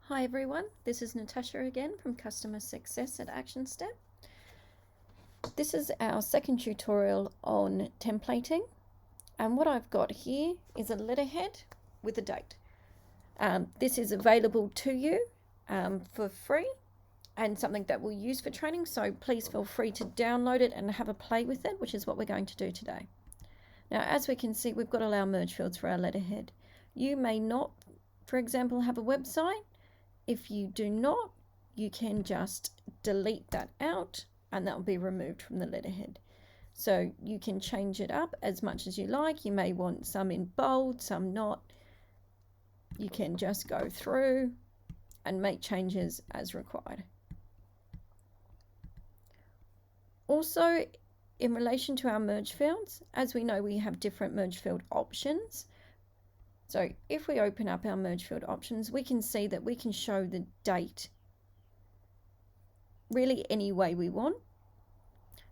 Hi everyone, this is Natasha again from Customer Success at Action Step. This is our second tutorial on templating, and what I've got here is a letterhead with a date. This is available to you for free and something that we'll use for training, so please feel free to download it and have a play with it, which is what we're going to do today. Now, as we can see, we've got all our merge fields for our letterhead. You may not, for example, have a website. If you do not, you can just delete that out and that will be removed from the letterhead. So you can change it up as much as you like. You may want some in bold, some not. You can just go through and make changes as required. Also, in relation to our merge fields, as we know, we have different merge field options. So if we open up our merge field options, we can see that we can show the date really any way we want.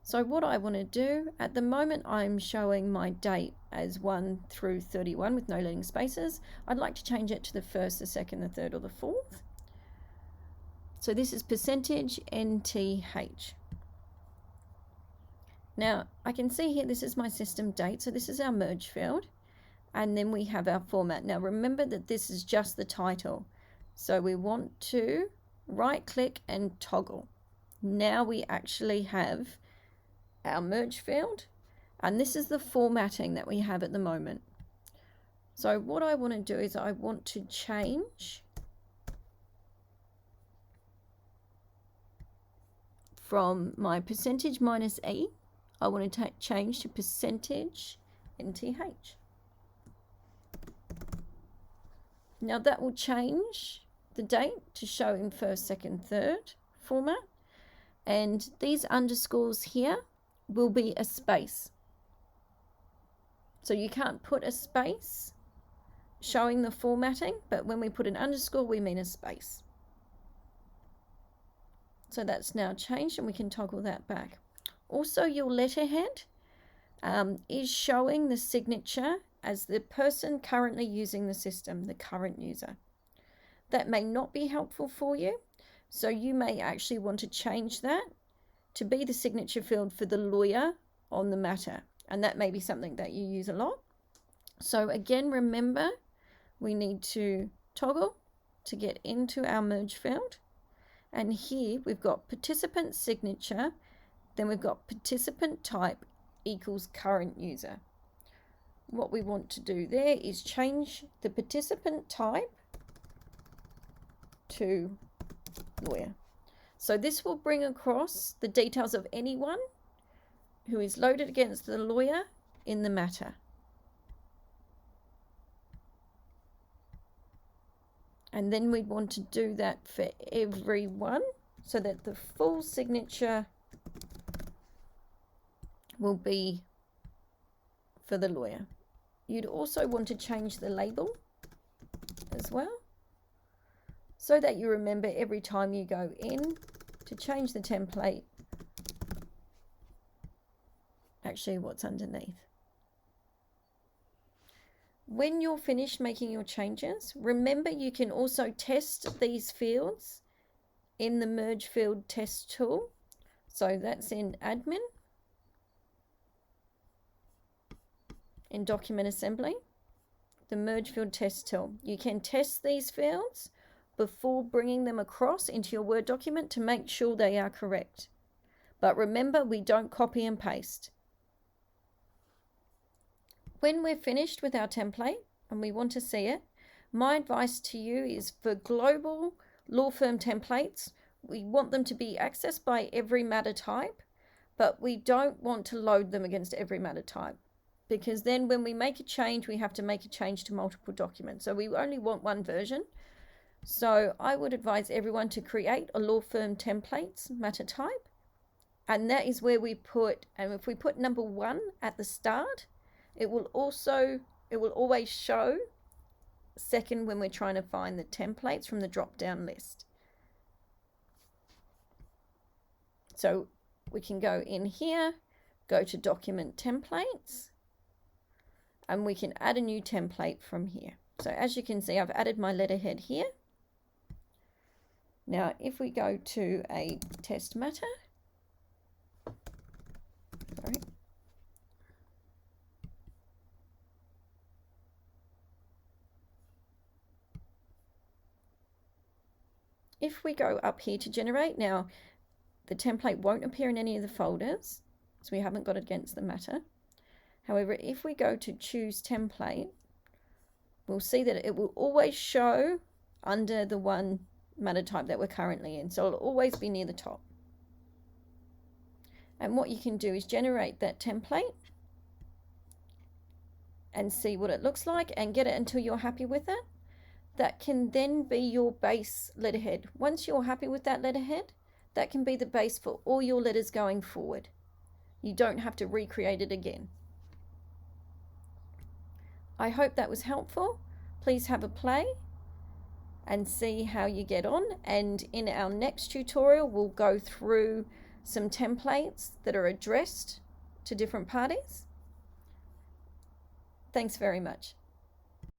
So what I want to do, at the moment I'm showing my date as 1 through 31 with no leading spaces. I'd like to change it to the 1st, the 2nd, the 3rd or the 4th. So this is percentage NTH. Now I can see here this is my system date, so this is our merge field. And then we have our format. Now remember that this is just the title. So we want to right click and toggle. Now we actually have our merge field, and this is the formatting that we have at the moment. So what I want to do is I want to change from my percentage minus E, I want to change to percentage NTH. Now that will change the date to show in 1st, 2nd, 3rd format. And these underscores here will be a space. So you can't put a space showing the formatting, but when we put an underscore, we mean a space. So that's now changed and we can toggle that back. Also, your letterhead is showing the signature as the person currently using the system, the current user. That may not be helpful for you, so you may actually want to change that to be the signature field for the lawyer on the matter, and that may be something that you use a lot. So again, remember, we need to toggle to get into our merge field, and here we've got participant signature, then we've got participant type equals current user. What we want to do there is change the participant type to lawyer. So this will bring across the details of anyone who is loaded against the lawyer in the matter. And then we want to do that for everyone so that the full signature will be for the lawyer. You'd also want to change the label as well, so that you remember every time you go in to change the template, actually what's underneath. When you're finished making your changes, remember you can also test these fields in the merge field test tool. So that's in admin, in document assembly, the merge field test tool. You can test these fields before bringing them across into your Word document to make sure they are correct. But remember, we don't copy and paste. When we're finished with our template and we want to see it, my advice to you is for global law firm templates, we want them to be accessed by every matter type, but we don't want to load them against every matter type, because then when we make a change, we have to make a change to multiple documents. So we only want one version. So I would advise everyone to create a law firm templates matter type, and that is where we put, and if we put number 1 at the start, it will always show second when we're trying to find the templates from the drop down list. So we can go in here, go to document templates, and we can add a new template from here. So as you can see, I've added my letterhead here. Now, if we go to a test matter, sorry, if we go up here to generate, now the template won't appear in any of the folders, so we haven't got it against the matter. However, if we go to choose template, we'll see that it will always show under the one matter type that we're currently in. So it'll always be near the top. And what you can do is generate that template and see what it looks like and get it until you're happy with it. That can then be your base letterhead. Once you're happy with that letterhead, that can be the base for all your letters going forward. You don't have to recreate it again. I hope that was helpful. Please have a play and see how you get on. And in our next tutorial, we'll go through some templates that are addressed to different parties. Thanks very much.